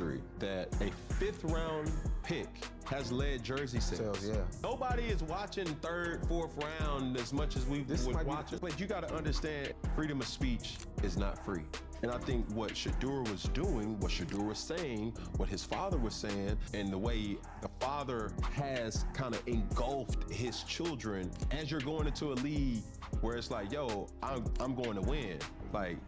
history that a fifth-round pick has led jersey sales. Yeah. Nobody is watching third, fourth round as much as we would watch it. But you got to understand, freedom of speech is not free. And I think what Shedeur was doing, what Shedeur was saying, what his father was saying, and the way the father has kind of engulfed his children as you're going into a league where it's like, yo, I'm going to win. Like,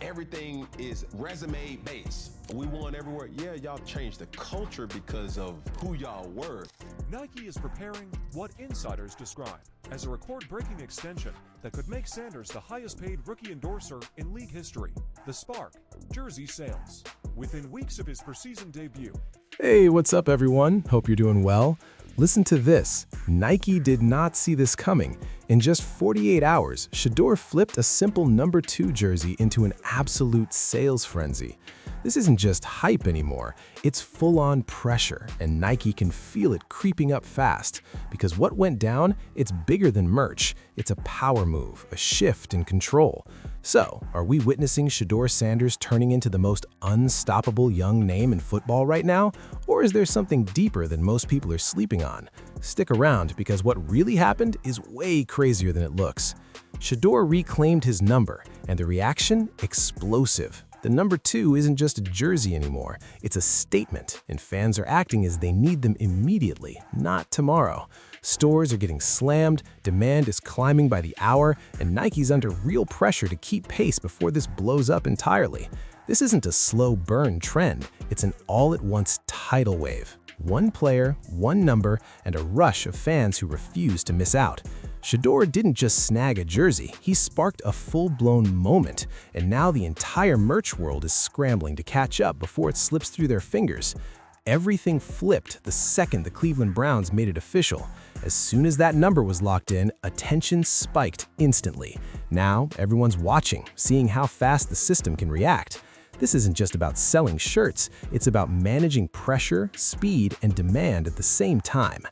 everything is resume based. We won everywhere. Yeah, y'all changed the culture because of who y'all were. Nike is preparing what insiders describe as a record-breaking extension that could make Sanders the highest-paid rookie endorser in league history. The Spark, jersey sales. Within weeks of his preseason debut. Hey, what's up everyone? Hope you're doing well. Listen to this. Nike did not see this coming. In just 48 hours, Shedeur flipped a simple number 2 jersey into an absolute sales frenzy. This isn't just hype anymore, it's full-on pressure, and Nike can feel it creeping up fast. Because what went down, it's bigger than merch. It's a power move, a shift in control. So, are we witnessing Shedeur Sanders turning into the most unstoppable young name in football right now? Or is there something deeper than most people are sleeping on? Stick around, because what really happened is way crazier than it looks. Shedeur reclaimed his number, and the reaction? Explosive. The number 2 isn't just a jersey anymore, it's a statement, and fans are acting as they need them immediately, not tomorrow. Stores are getting slammed, demand is climbing by the hour, and Nike's under real pressure to keep pace before this blows up entirely. This isn't a slow burn trend, it's an all-at-once tidal wave. One player, one number, and a rush of fans who refuse to miss out. Shedeur didn't just snag a jersey, he sparked a full-blown moment, and now the entire merch world is scrambling to catch up before it slips through their fingers. Everything flipped the second the Cleveland Browns made it official. As soon as that number was locked in, attention spiked instantly. Now, everyone's watching, seeing how fast the system can react. This isn't just about selling shirts, it's about managing pressure, speed, and demand at the same time.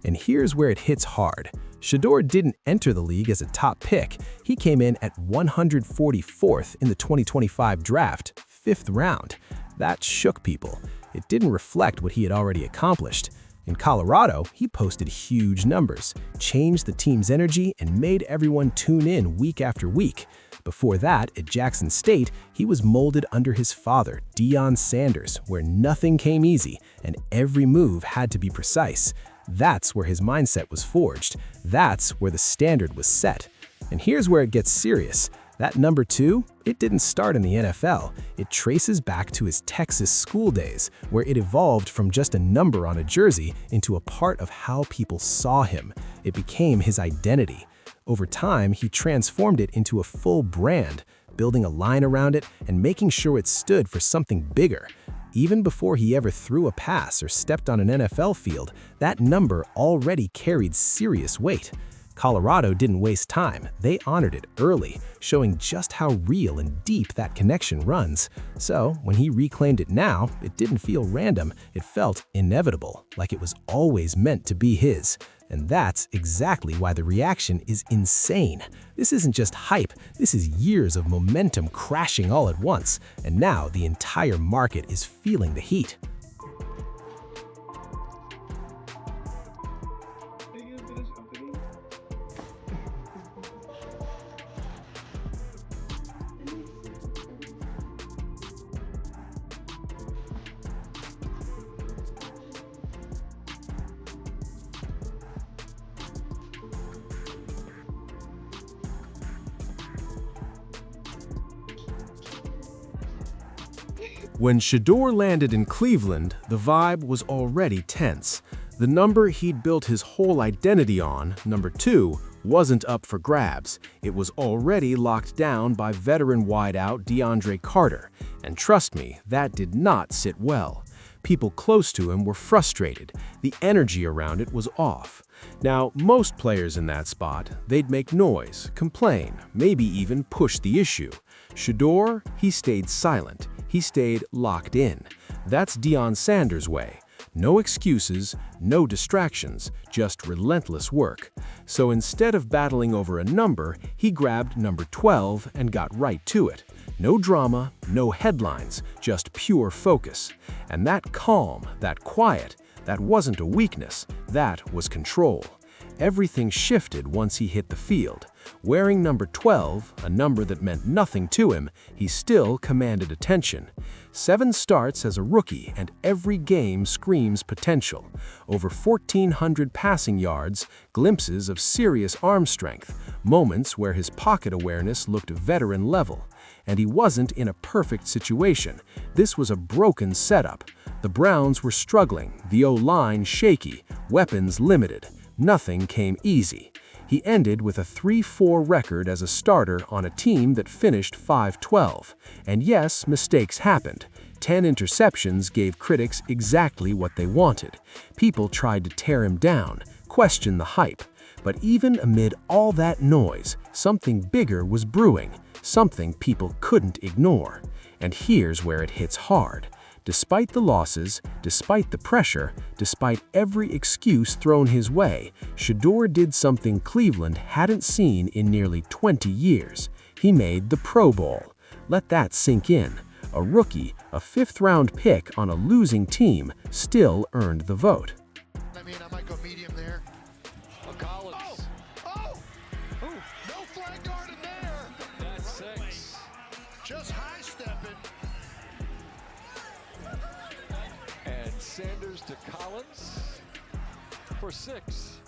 And here's where it hits hard. Shedeur didn't enter the league as a top pick. He came in at 144th in the 2025 draft, 5th round. That shook people. It didn't reflect what he had already accomplished. In Colorado, he posted huge numbers, changed the team's energy, and made everyone tune in week after week. Before that, at Jackson State, he was molded under his father, Shedeur Sanders, where nothing came easy and every move had to be precise. That's where his mindset was forged. That's where the standard was set. And here's where it gets serious. That number 2, it didn't start in the NFL. It traces back to his Texas school days, where it evolved from just a number on a jersey into a part of how people saw him. It became his identity. Over time, he transformed it into a full brand, building a line around it and making sure it stood for something bigger. Even before he ever threw a pass or stepped on an NFL field, that number already carried serious weight. Colorado didn't waste time. They honored it early, showing just how real and deep that connection runs. So, when he reclaimed it now, it didn't feel random. It felt inevitable, like it was always meant to be his. And that's exactly why the reaction is insane. This isn't just hype, this is years of momentum crashing all at once, and now the entire market is feeling the heat. When Shedeur landed in Cleveland, the vibe was already tense. The number he'd built his whole identity on, number 2, wasn't up for grabs. It was already locked down by veteran wideout DeAndre Carter. And trust me, that did not sit well. People close to him were frustrated. The energy around it was off. Now, most players in that spot, they'd make noise, complain, maybe even push the issue. Shedeur, he stayed silent. He stayed locked in. That's Shedeur Sanders' way. No excuses, no distractions, just relentless work. So instead of battling over a number, he grabbed number 12 and got right to it. No drama, no headlines, just pure focus. And that calm, that quiet, that wasn't a weakness, that was control. Everything shifted once he hit the field. Wearing number 12, a number that meant nothing to him, he still commanded attention. 7 starts as a rookie, and every game screams potential. Over 1,400 passing yards, glimpses of serious arm strength, moments where his pocket awareness looked veteran level. And he wasn't in a perfect situation. This was a broken setup. The Browns were struggling, the O-line shaky, weapons limited. Nothing came easy. He ended with a 3-4 record as a starter on a team that finished 5-12. And yes, mistakes happened. 10 interceptions gave critics exactly what they wanted. People tried to tear him down, question the hype. But even amid all that noise, something bigger was brewing, something people couldn't ignore. And here's where it hits hard. Despite the losses, despite the pressure, despite every excuse thrown his way, Shedeur did something Cleveland hadn't seen in nearly 20 years. He made the Pro Bowl. Let that sink in. A rookie, a 5th-round pick on a losing team, still earned the vote. I might go medium there. Collins. Oh! No flag guard in there! That's 6. Just high-stepping. And Sanders to Collins for 6.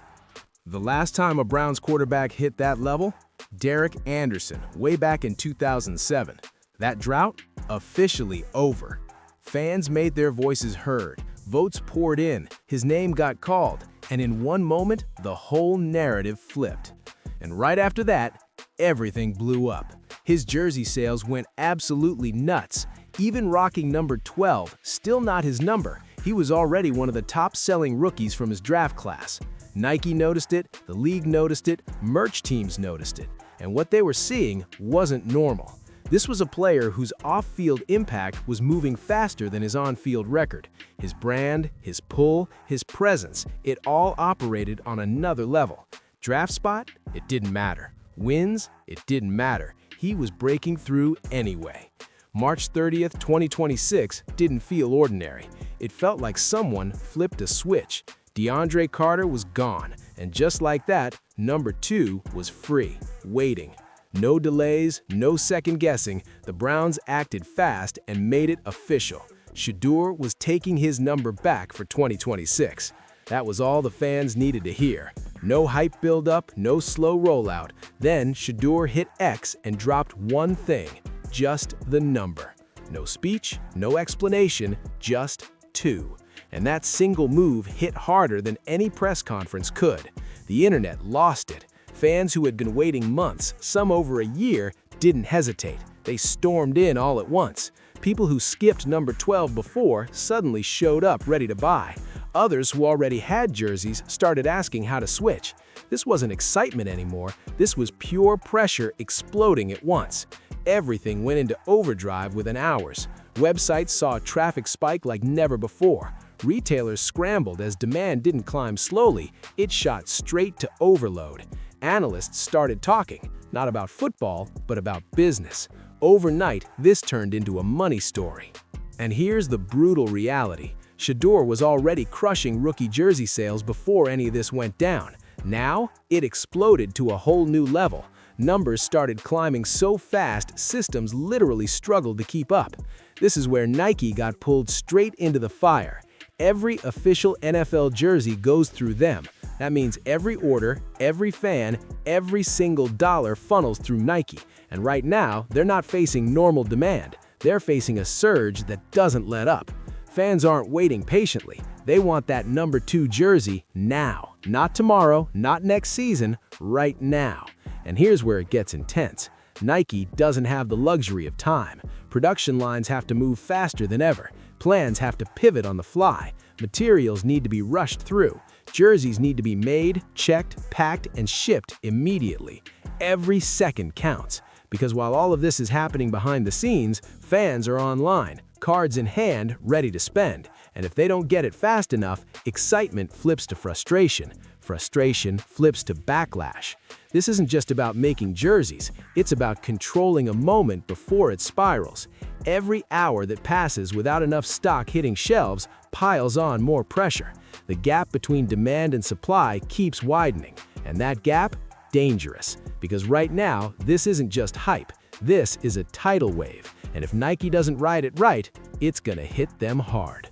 The last time a Browns quarterback hit that level? Derek Anderson, way back in 2007. That drought? Officially over. Fans made their voices heard, votes poured in, his name got called, and in one moment, the whole narrative flipped. And right after that, everything blew up. His jersey sales went absolutely nuts. Even rocking number 12, still not his number, he was already one of the top-selling rookies from his draft class. Nike noticed it, the league noticed it, merch teams noticed it. And what they were seeing wasn't normal. This was a player whose off-field impact was moving faster than his on-field record. His brand, his pull, his presence, it all operated on another level. Draft spot? It didn't matter. Wins? It didn't matter. He was breaking through anyway. March 30th, 2026 didn't feel ordinary. It felt like someone flipped a switch. DeAndre Carter was gone, and just like that, number 2 was free, waiting. No delays, no second guessing, the Browns acted fast and made it official. Shedeur was taking his number back for 2026. That was all the fans needed to hear. No hype build-up, no slow rollout. Then Shedeur hit X and dropped one thing, just the number. No speech, no explanation, just 2. And that single move hit harder than any press conference could. The internet lost it. Fans who had been waiting months, some over a year, didn't hesitate. They stormed in all at once. People who skipped number 12 before suddenly showed up ready to buy. Others who already had jerseys started asking how to switch. This wasn't excitement anymore. This was pure pressure exploding at once. Everything went into overdrive within hours. Websites saw a traffic spike like never before. Retailers scrambled as demand didn't climb slowly. It shot straight to overload. Analysts started talking, not about football, but about business. Overnight, this turned into a money story. And here's the brutal reality. Shedeur was already crushing rookie jersey sales before any of this went down. Now, it exploded to a whole new level. Numbers started climbing so fast, systems literally struggled to keep up. This is where Nike got pulled straight into the fire. Every official NFL jersey goes through them. That means every order, every fan, every single dollar funnels through Nike. And right now, they're not facing normal demand. They're facing a surge that doesn't let up. Fans aren't waiting patiently. They want that number 2 jersey now. Not tomorrow, not next season, right now. And here's where it gets intense. Nike doesn't have the luxury of time. Production lines have to move faster than ever. Plans have to pivot on the fly. Materials need to be rushed through. Jerseys need to be made, checked, packed, and shipped immediately. Every second counts. Because while all of this is happening behind the scenes, fans are online, cards in hand, ready to spend. And if they don't get it fast enough, excitement flips to frustration. Frustration flips to backlash. This isn't just about making jerseys, it's about controlling a moment before it spirals. Every hour that passes without enough stock hitting shelves piles on more pressure. The gap between demand and supply keeps widening, and that gap, dangerous. Because right now, this isn't just hype, this is a tidal wave. And if Nike doesn't ride it right, it's gonna hit them hard.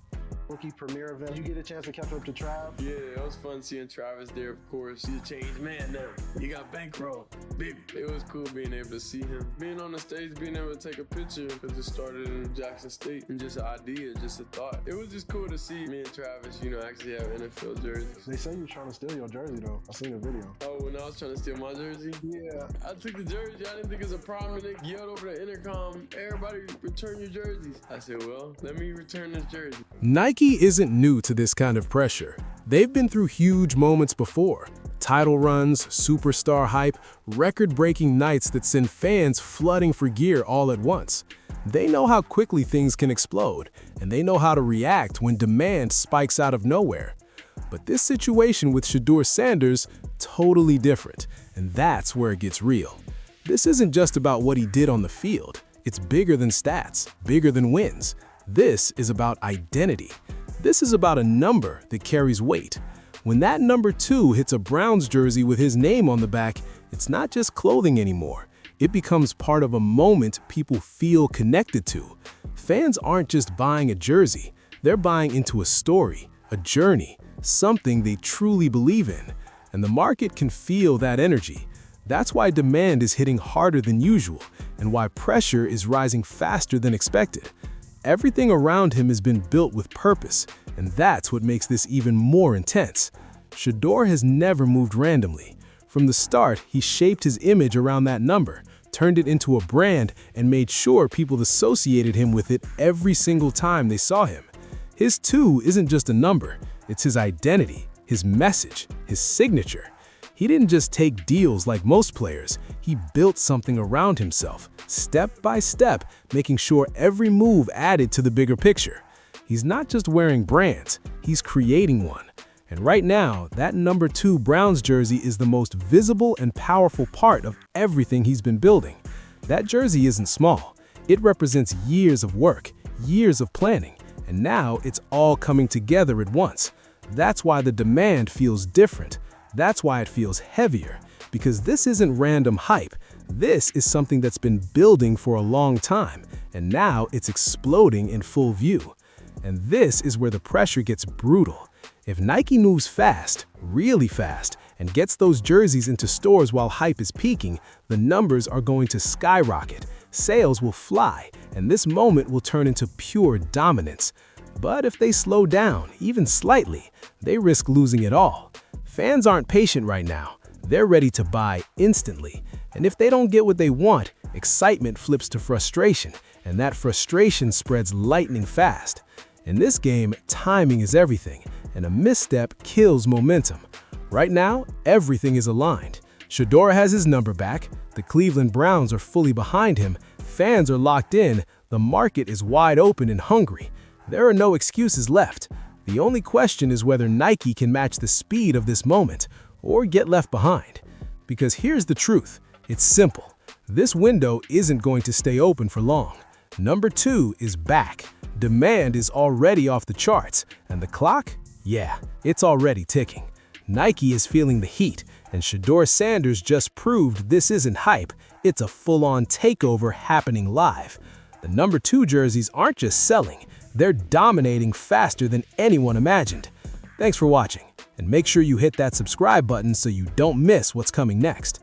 Rookie premiere event. You get a chance to catch up to Trav? Yeah, it was fun seeing Travis there, of course. He's a changed man now. He got bankroll. Big. It was cool being able to see him. Being on the stage, being able to take a picture, because it started in Jackson State. And just an idea, just a thought. It was just cool to see me and Travis, actually have NFL jerseys. They say you're trying to steal your jersey, though. I seen a video. Oh, when I was trying to steal my jersey? Yeah. I took the jersey. I didn't think it was a problem. They yelled over the intercom, everybody return your jerseys. I said, well, let me return this jersey. Nike isn't new to this kind of pressure. They've been through huge moments before. Title runs, superstar hype, record-breaking nights that send fans flooding for gear all at once. They know how quickly things can explode, and they know how to react when demand spikes out of nowhere. But this situation with Shedeur Sanders, totally different, and that's where it gets real. This isn't just about what he did on the field. It's bigger than stats, bigger than wins. This is about identity. This is about a number that carries weight. When that number 2 hits a Browns jersey with his name on the back, it's not just clothing anymore. It becomes part of a moment people feel connected to. Fans aren't just buying a jersey, they're buying into a story, a journey, something they truly believe in. And the market can feel that energy. That's why demand is hitting harder than usual, and why pressure is rising faster than expected. Everything around him has been built with purpose, and that's what makes this even more intense. Shedeur has never moved randomly. From the start, he shaped his image around that number, turned it into a brand, and made sure people associated him with it every single time they saw him. His 2 isn't just a number, it's his identity, his message, his signature. He didn't just take deals like most players, he built something around himself, step by step, making sure every move added to the bigger picture. He's not just wearing brands, he's creating one. And right now, that number 2 Browns jersey is the most visible and powerful part of everything he's been building. That jersey isn't small. It represents years of work, years of planning, and now it's all coming together at once. That's why the demand feels different. That's why it feels heavier, because this isn't random hype. This is something that's been building for a long time, and now it's exploding in full view. And this is where the pressure gets brutal. If Nike moves fast, really fast, and gets those jerseys into stores while hype is peaking, the numbers are going to skyrocket, sales will fly, and this moment will turn into pure dominance. But if they slow down, even slightly, they risk losing it all. Fans aren't patient right now. They're ready to buy instantly. And if they don't get what they want, excitement flips to frustration, and that frustration spreads lightning fast. In this game, timing is everything, and a misstep kills momentum. Right now, everything is aligned. Shedeur has his number back, the Cleveland Browns are fully behind him, fans are locked in, the market is wide open and hungry. There are no excuses left. The only question is whether Nike can match the speed of this moment or get left behind. Because here's the truth, it's simple. This window isn't going to stay open for long. Number 2 is back. Demand is already off the charts, and the clock? Yeah, it's already ticking. Nike is feeling the heat, and Shedeur Sanders just proved this isn't hype, it's a full-on takeover happening live. The number 2 jerseys aren't just selling, they're dominating faster than anyone imagined. Thanks for watching, and make sure you hit that subscribe button so you don't miss what's coming next.